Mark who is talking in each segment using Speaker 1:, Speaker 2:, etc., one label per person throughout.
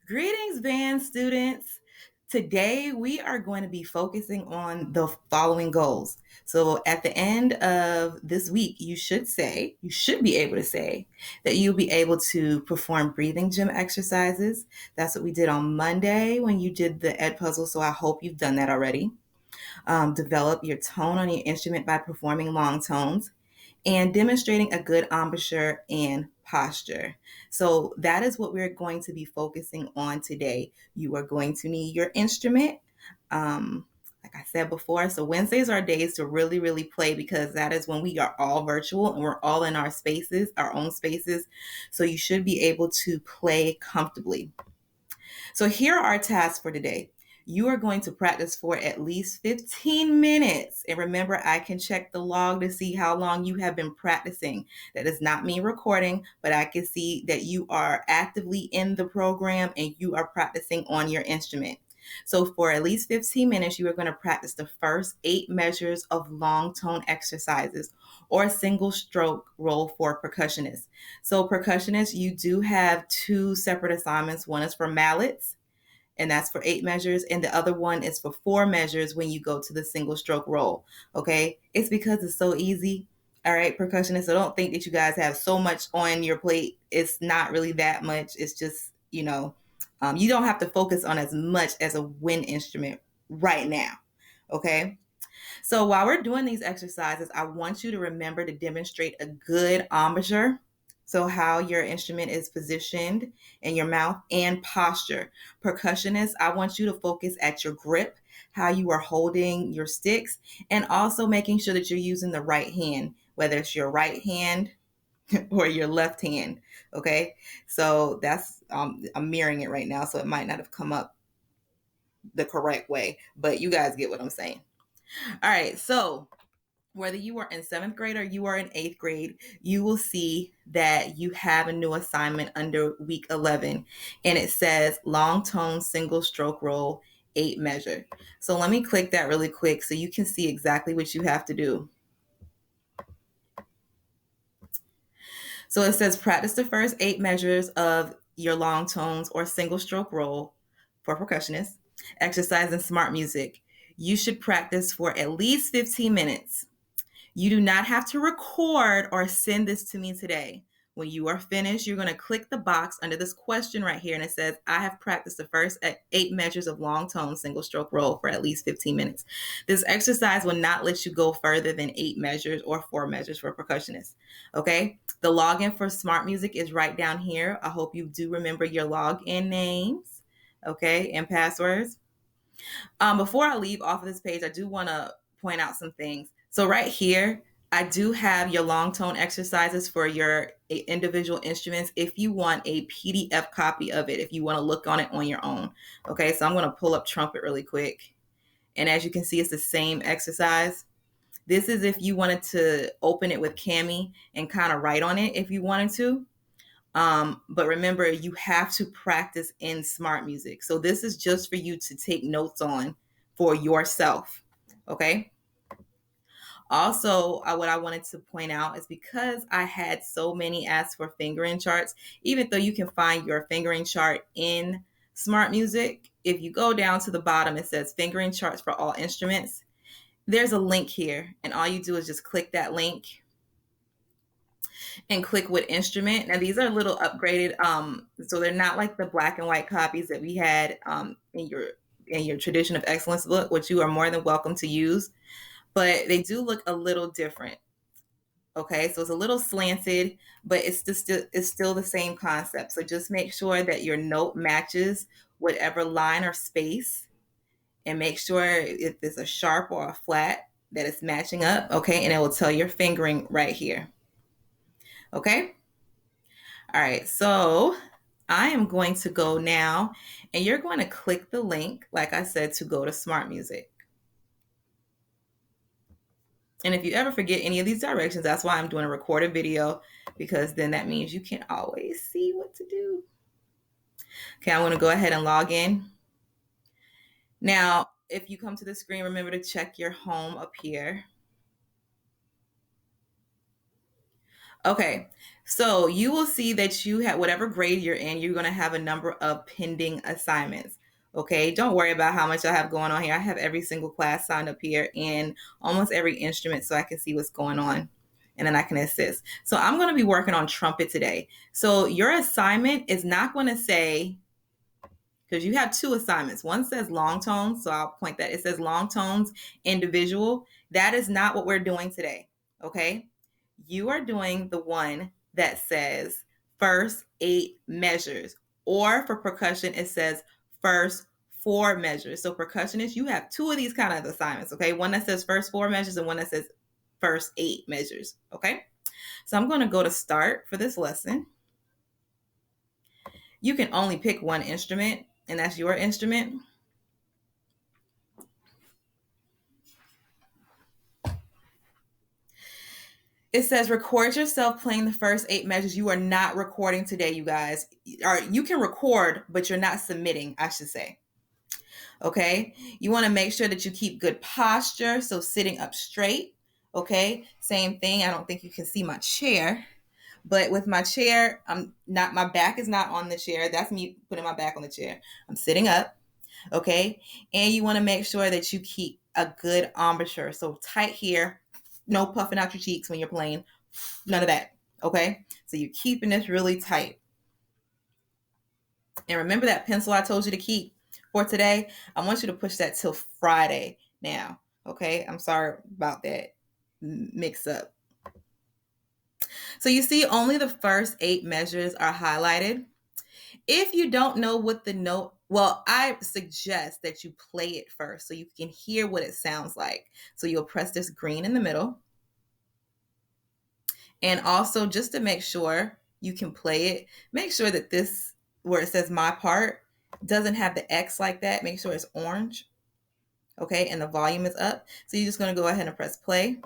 Speaker 1: Greetings, band students. Today we are going to be focusing on the following goals. So at the end of this week, you should be able to say that you'll be able to perform breathing gym exercises. That's what we did on Monday when you did the Ed puzzle. So I hope you've done that already. Develop your tone on your instrument by performing long tones and demonstrating a good embouchure and posture. So that is what we're going to be focusing on today. You are going to need your instrument. Like I said before, so Wednesdays are days to really, really play because that is when we are all virtual and we're all in our spaces, our own spaces. So you should be able to play comfortably. So here are our tasks for today. You are going to practice for at least 15 minutes. And remember, I can check the log to see how long you have been practicing. That is not me recording, but I can see that you are actively in the program and you are practicing on your instrument. So for at least 15 minutes, you are going to practice the first 8 measures of long tone exercises or a single stroke roll for percussionists. So percussionists, you do have 2 separate assignments. One is for mallets, and that's for 8 measures, and the other one is for 4 measures when you go to the single stroke roll. Okay, it's because it's so easy. All right, percussionists, I don't think that you guys have so much on your plate. It's not really that much. It's just, you don't have to focus on as much as a wind instrument right now. Okay, so while we're doing these exercises, I want you to remember to demonstrate a good embouchure. So how your instrument is positioned in your mouth and posture. Percussionists, I want you to focus at your grip, how you are holding your sticks, and also making sure that you're using the right hand, whether it's your right hand or your left hand. Okay. So that's, I'm mirroring it right now. So it might not have come up the correct way, but you guys get what I'm saying. All right. So whether you are in 7th grade or you are in 8th grade, you will see that you have a new assignment under week 11, and it says long tone single stroke roll 8 measure. So let me click that really quick so you can see exactly what you have to do. So it says practice the first 8 measures of your long tones or single stroke roll for percussionists. Exercise in smart music. You should practice for at least 15 minutes. You do not have to record or send this to me today. When you are finished, you're going to click the box under this question right here, and it says, I have practiced the first 8 measures of long tone single stroke roll for at least 15 minutes. This exercise will not let you go further than 8 measures or 4 measures for percussionists. Okay? The login for Smart Music is right down here. I hope you do remember your login names, okay, and passwords. Before I leave off of this page, I do want to point out some things. So right here, I do have your long tone exercises for your individual instruments if you want a PDF copy of it, if you want to look on it on your own. Okay, so I'm going to pull up trumpet really quick. And as you can see, it's the same exercise. This is if you wanted to open it with Cami and kind of write on it if you wanted to. But remember, you have to practice in Smart Music. So this is just for you to take notes on for yourself. Okay. Also, what I wanted to point out is because I had so many ask for fingering charts, even though you can find your fingering chart in Smart Music, if you go down to the bottom, it says fingering charts for all instruments. There's a link here, and all you do is just click that link and click what instrument. Now these are a little upgraded, so they're not like the black and white copies that we had in your Tradition of Excellence book, which you are more than welcome to use, but they do look a little different. Okay, so it's a little slanted, but it's still the same concept. So just make sure that your note matches whatever line or space, and make sure if it's a sharp or a flat that it's matching up. Okay, and it will tell your fingering right here. Okay. All right, so I am going to go now, and you're going to click the link, like I said, to go to Smart Music. And if you ever forget any of these directions, that's why I'm doing a recorded video, because then that means you can always see what to do. Okay, I'm going to go ahead and log in. Now, if you come to the screen, remember to check your home up here. Okay, so you will see that you have whatever grade you're in, you're going to have a number of pending assignments. Okay, don't worry about how much I have going on here. I have every single class signed up here and almost every instrument so I can see what's going on and then I can assist. So I'm going to be working on trumpet today. So your assignment is not going to say, because you have two assignments. One says long tones, so I'll point that. It says long tones individual. That is not what we're doing today. Okay, you are doing the one that says first 8 measures, or for percussion, it says first 4 measures. So percussionists, you have two of these kind of assignments, okay? One that says first 4 measures and one that says first 8 measures, okay? So I'm going to go to start for this lesson. You can only pick one instrument, and that's your instrument. It says record yourself playing the first 8 measures. You are not recording today, you guys. Or you can record, but you're not submitting, I should say. Okay? You want to make sure that you keep good posture, so sitting up straight. Okay? Same thing. I don't think you can see my chair, but with my chair, my back is not on the chair. That's me putting my back on the chair. I'm sitting up. Okay? And you want to make sure that you keep a good embouchure. So tight here. No puffing out your cheeks when you're playing. None of that. Okay? So you're keeping this really tight. And remember that pencil I told you to keep for today? I want you to push that till Friday now. Okay? I'm sorry about that mix up. So you see only the first 8 measures are highlighted. If you don't know what the note, well, I suggest that you play it first so you can hear what it sounds like. So you'll press this green in the middle. And also, just to make sure you can play it, make sure that this, where it says my part, doesn't have the X like that. Make sure it's orange. Okay, and the volume is up. So you're just going to go ahead and press play.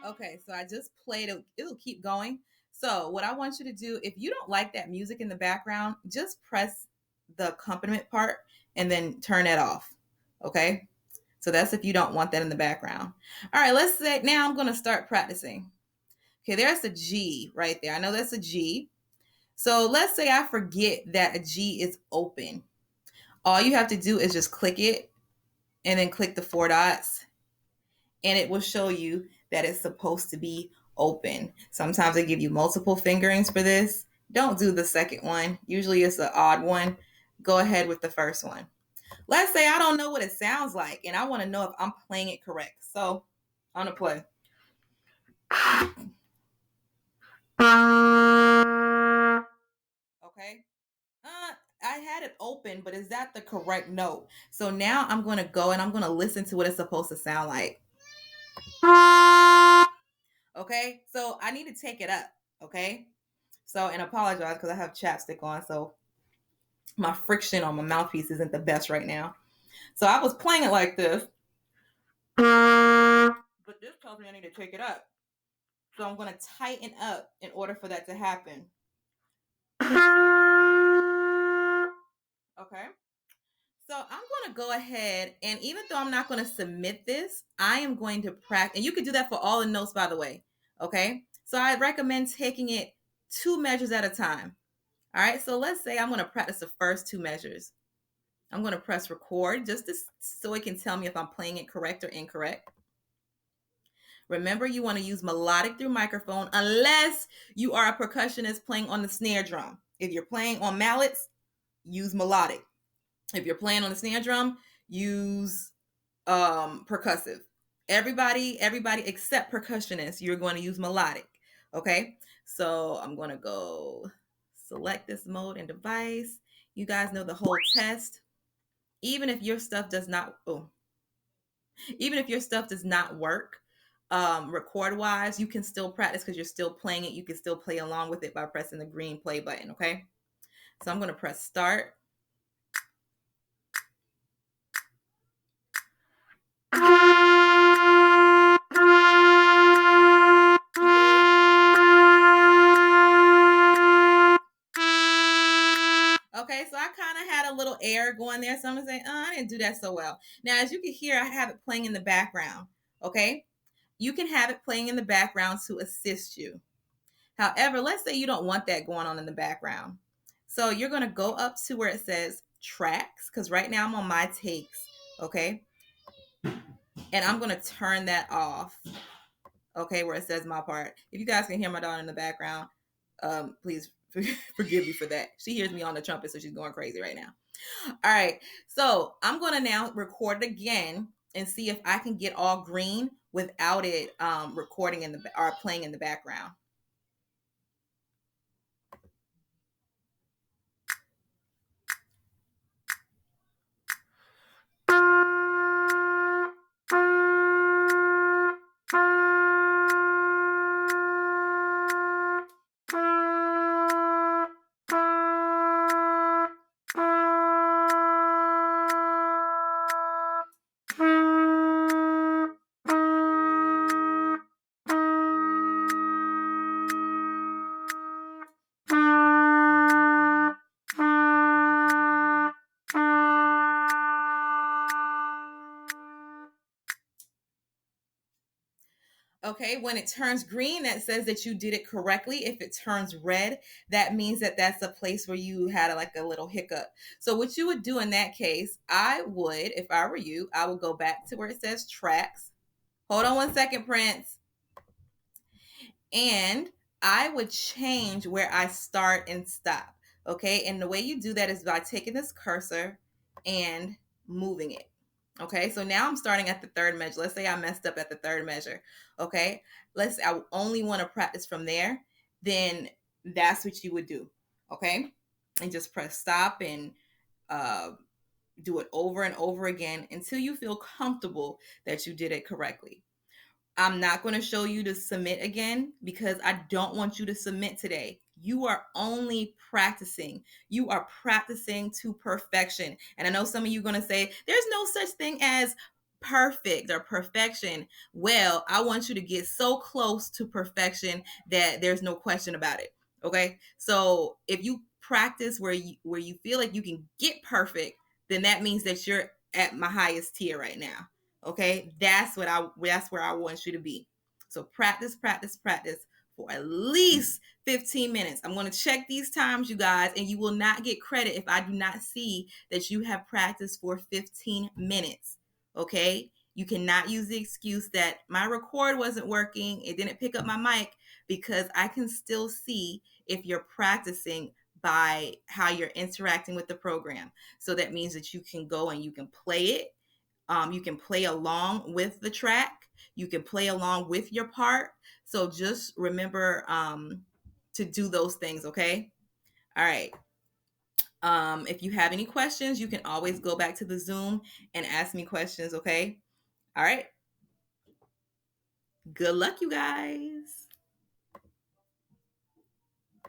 Speaker 1: Okay, so I just played it. It'll keep going. So what I want you to do, if you don't like that music in the background, just press the accompaniment part and then turn it off. Okay? So that's if you don't want that in the background. All right, let's say now I'm going to start practicing. Okay, there's a G right there. I know that's a G. So let's say I forget that a G is open. All you have to do is just click it and then click the 4 dots and it will show you that it's supposed to be open. Sometimes they give you multiple fingerings for this. Don't do the second one. Usually it's an odd one. Go ahead with the first one. Let's say I don't know what it sounds like and I want to know if I'm playing it correct. So I'm going to play. Okay. I had it open, but is that the correct note? So now I'm going to go and I'm going to listen to what it's supposed to sound like. Okay. So I need to take it up. Okay. So, and apologize because I have chapstick on. So my friction on my mouthpiece isn't the best right now. So I was playing it like this. But this tells me I need to take it up. So I'm going to tighten up in order for that to happen. Okay. So I'm going to go ahead and even though I'm not going to submit this, I am going to practice. And you could do that for all the notes, by the way. Okay. So I recommend taking it 2 measures at a time. All right. So let's say I'm going to practice the first 2 measures. I'm going to press record just so it can tell me if I'm playing it correct or incorrect. Remember, you want to use melodic through microphone unless you are a percussionist playing on the snare drum. If you're playing on mallets, use melodic. If you're playing on the snare drum, use percussive. Everybody except percussionists, you're going to use melodic. Okay, so I'm going to go select this mode and device. You guys know the whole test. even if your stuff does not work record wise, you can still practice because you're still playing it. You can still play along with it by pressing the green play button. Okay, so I'm going to press start. Okay, so I kind of had a little air going there. So I'm going to say, I didn't do that so well. Now, as you can hear, I have it playing in the background. Okay, you can have it playing in the background to assist you. However, let's say you don't want that going on in the background. So you're going to go up to where it says tracks, because right now I'm on my takes. Okay, and I'm going to turn that off. Okay, where it says my part. If you guys can hear my daughter in the background, please forgive me for that. She hears me on the trumpet, so she's going crazy right now. All right, so I'm going to now record it again and see if I can get all green without it recording in the or playing in the background. Okay, when it turns green, that says that you did it correctly. If it turns red, that means that that's a place where you had like a little hiccup. So what you would do in that case, I would, if I were you, I would go back to where it says tracks. Hold on one second, Prince. And I would change where I start and stop. Okay, and the way you do that is by taking this cursor and moving it. Okay, so now I'm starting at the third measure. Let's say I messed up at the third measure. Okay, I only want to practice from there. Then that's what you would do. Okay, and just press stop and do it over and over again until you feel comfortable that you did it correctly. I'm not going to show you to submit again because I don't want you to submit today. You are only practicing. You are practicing to perfection. And I know some of you are going to say, there's no such thing as perfect or perfection. Well, I want you to get so close to perfection that there's no question about it. Okay? So if you practice where you feel like you can get perfect, then that means that you're at my highest tier right now. Okay, that's where I want you to be. So practice for at least 15 minutes. I'm going to check these times, you guys, and you will not get credit if I do not see that you have practiced for 15 minutes. Okay, you cannot use the excuse that my record wasn't working, it didn't pick up my mic, because I can still see if you're practicing by how you're interacting with the program. So that means that you can go and you can play it. You can play along with the track. You can play along with your part. So just remember to do those things, okay? All right. If you have any questions, you can always go back to the Zoom and ask me questions, okay? All right. Good luck, you guys.